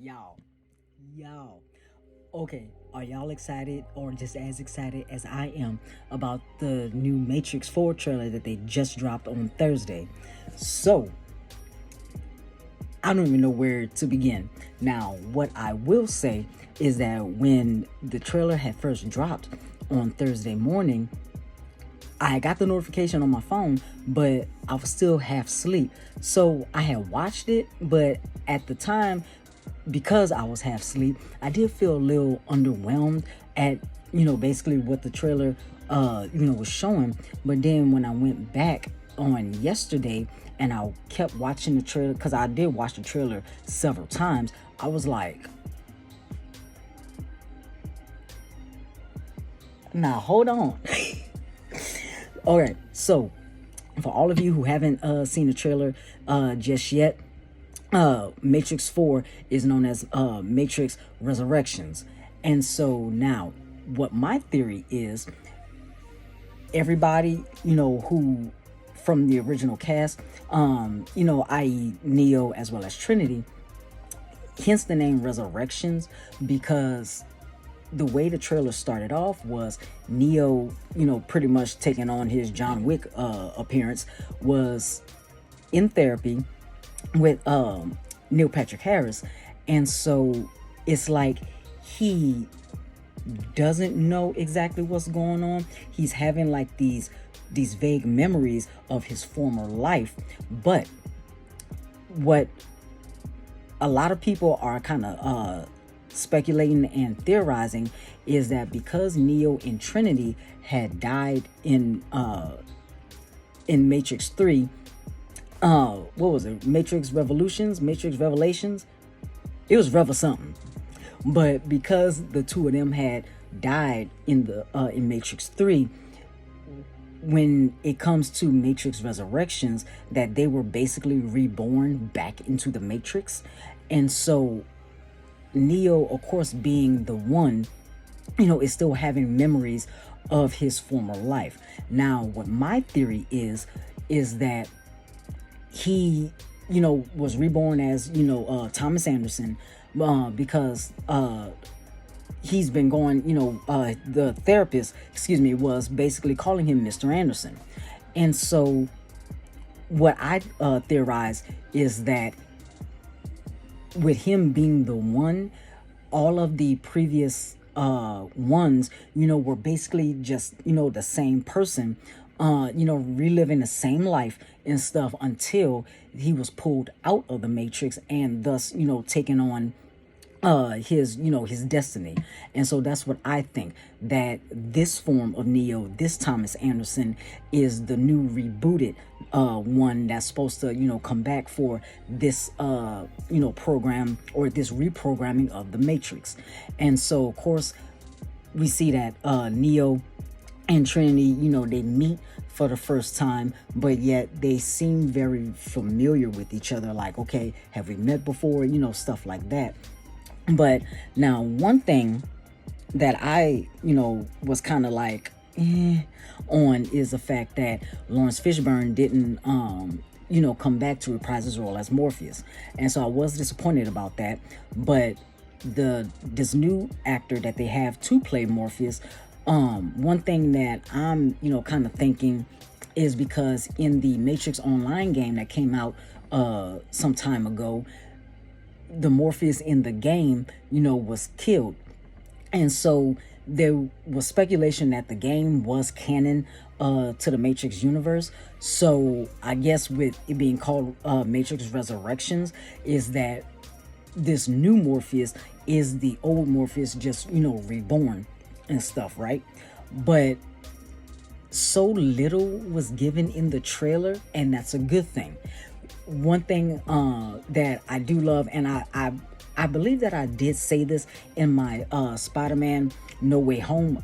Y'all, y'all. Okay, are y'all excited or just as excited as I am about the new Matrix 4 trailer that they just dropped on Thursday? So, I don't even know where to begin. Now, what I will say is that when the trailer had first dropped on Thursday morning, I got the notification on my phone, but I was still half asleep. So I had watched it, but at the time, because I was half asleep, I did feel a little underwhelmed at, basically what the trailer, was showing. But then when I went back on yesterday and I kept watching the trailer, because I did watch the trailer several times, I was like, now hold on. Okay, so for all of you who haven't seen the trailer just yet, Matrix 4 is known as Matrix Resurrections. And so now, what my theory is, everybody, who from the original cast, i.e., Neo as well as Trinity, hence the name Resurrections, because the way the trailer started off was Neo, pretty much taking on his John Wick appearance, was in therapy with Neil Patrick Harris. And so it's like he doesn't know exactly what's going on. He's having like these vague memories of his former life. But what a lot of people are kind of speculating and theorizing is that because Neo and Trinity had died in Matrix 3, what was it? Matrix Revelations? It was Revel something. But because the two of them had died in Matrix 3, when it comes to Matrix Resurrections, that they were basically reborn back into the Matrix. And so Neo, of course, being the one, is still having memories of his former life. Now, what my theory is that he, was reborn as, Thomas Anderson, because he's been going, the therapist, was basically calling him Mr. Anderson. And so what I theorize is that with him being the one, all of the previous ones, were basically just, the same person, reliving the same life and stuff until he was pulled out of the Matrix and thus, taking on his destiny. And so that's what I think, that this form of Neo, this Thomas Anderson, is the new rebooted one that's supposed to come back for this program, or this reprogramming of the Matrix. And so of course we see that Neo and Trinity, they meet for the first time, but yet they seem very familiar with each other, like, okay, have we met before, stuff like that. But now, one thing that I, was kind of like on is the fact that Lawrence Fishburne didn't, come back to reprise his role as Morpheus. And so I was disappointed about that. But this new actor that they have to play Morpheus, one thing that I'm, kind of thinking is because in the Matrix Online game that came out some time ago, the Morpheus in the game, was killed. And so there was speculation that the game was canon to the Matrix universe. So I guess with it being called Matrix Resurrections, is that this new Morpheus is the old Morpheus, just, reborn and stuff, right? But so little was given in the trailer, and that's a good thing. One thing that I do love, and I believe that I did say this in my Spider-Man No Way Home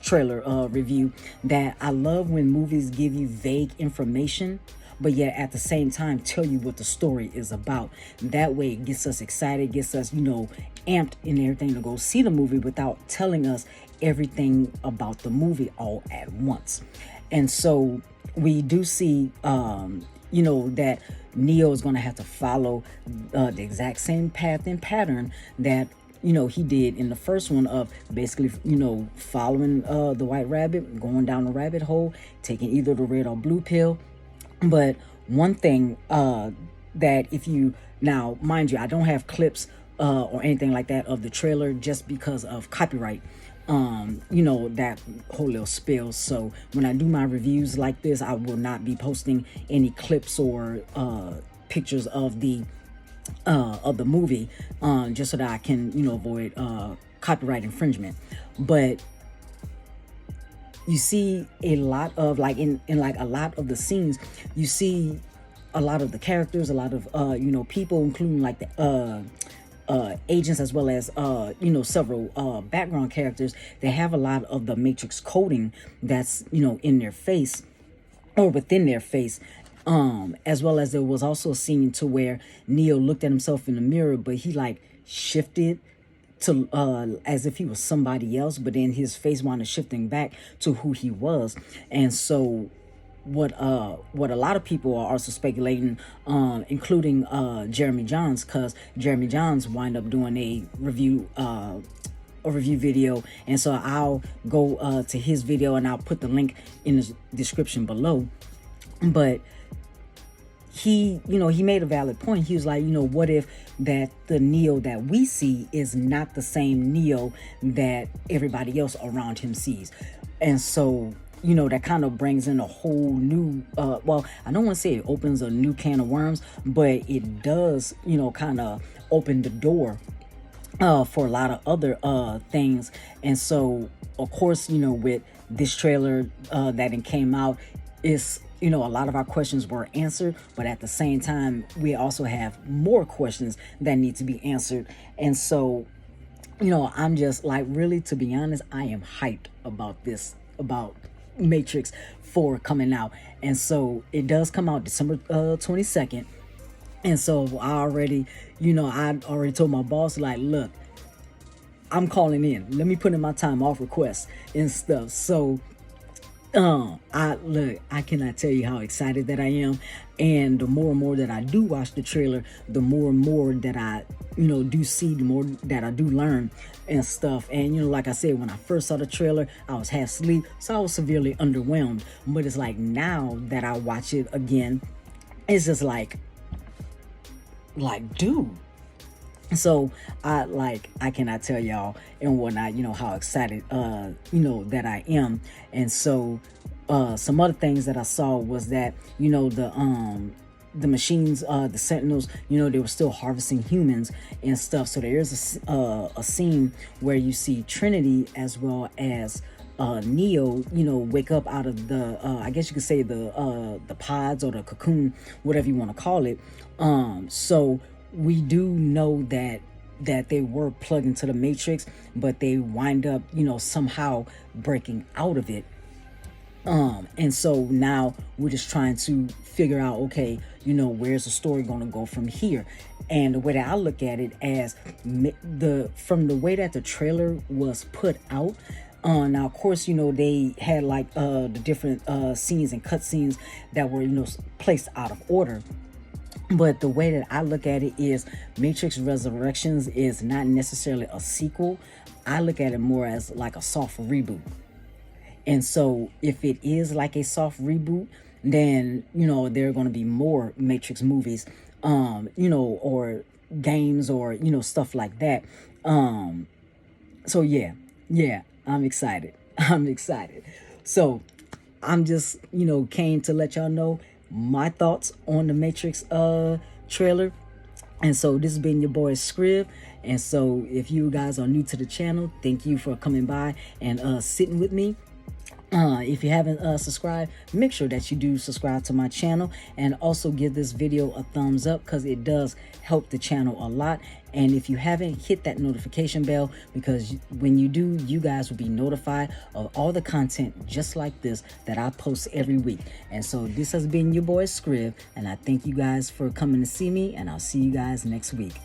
trailer review, that I love when movies give you vague information, but yet at the same time tell you what the story is about. That way it gets us excited, gets us, amped and everything to go see the movie without telling us everything about the movie all at once. And so we do see that Neo is going to have to follow the exact same path and pattern that he did in the first one, of basically following the White Rabbit, going down the rabbit hole, taking either the red or blue pill. But one thing that, if you, now mind you, I don't have clips or anything like that of the trailer, just because of copyright, that whole little spill. So when I do my reviews like this, I will not be posting any clips or pictures of the movie, just so that I can avoid copyright infringement. But you see a lot of, like, in like a lot of the scenes, you see a lot of the characters, a lot of people, including like the agents, as well as several background characters. They have a lot of the Matrix coding that's in their face or within their face. As well as there was also a scene to where Neo looked at himself in the mirror, but he like shifted to as if he was somebody else, but then his face wound up shifting back to who he was. And so what a lot of people are also speculating, including Jeremy Johns, because Jeremy Johns wind up doing a review video, and so I'll go to his video, and I'll put the link in the description below. But he made a valid point. He was like, what if that the Neo that we see is not the same Neo that everybody else around him sees? And so that kind of brings in a whole new well, I don't want to say it opens a new can of worms, but it does kind of open the door for a lot of other things. And so of course, with this trailer that it came out, it's a lot of our questions were answered, but at the same time, we also have more questions that need to be answered. And so, I'm just like, really, to be honest, I am hyped about this, about Matrix 4 coming out. And so it does come out December 22nd. And so I already, I already told my boss, like, look, I'm calling in. Let me put in my time off requests and stuff. So I cannot tell you how excited that I am. And the more and more that I do watch the trailer, the more and more that I do see, the more that I do learn and stuff. And like I said, when I first saw the trailer, I was half asleep, so I was severely underwhelmed. But it's like, now that I watch it again, it's just like dude. So I cannot tell y'all and whatnot, how excited that I am. And so some other things that I saw was that the machines, the Sentinels, they were still harvesting humans and stuff. So there is a scene where you see Trinity as well as Neo, wake up out of the I guess you could say the pods or the cocoon, whatever you want to call it. So we do know that they were plugged into the Matrix, but they wind up somehow breaking out of it. And so now we're just trying to figure out, okay, where's the story going to go from here? And the way that I look at it, as from the way that the trailer was put out, now of course they had like the different scenes and cut scenes that were placed out of order. But the way that I look at it is, Matrix Resurrections is not necessarily a sequel. I look at it more as like a soft reboot. And so if it is like a soft reboot, then there are going to be more Matrix movies, or games, or stuff like that. So yeah, I'm excited. So I'm just came to let y'all know my thoughts on the Matrix trailer. And so this has been your boy Scrib. And so if you guys are new to the channel, thank you for coming by and sitting with me. If you haven't subscribed, make sure that you do subscribe to my channel, and also give this video a thumbs up, because it does help the channel a lot. And if you haven't, hit that notification bell, because when you do, you guys will be notified of all the content just like this that I post every week. And so this has been your boy Scrib, and I thank you guys for coming to see me, and I'll see you guys next week.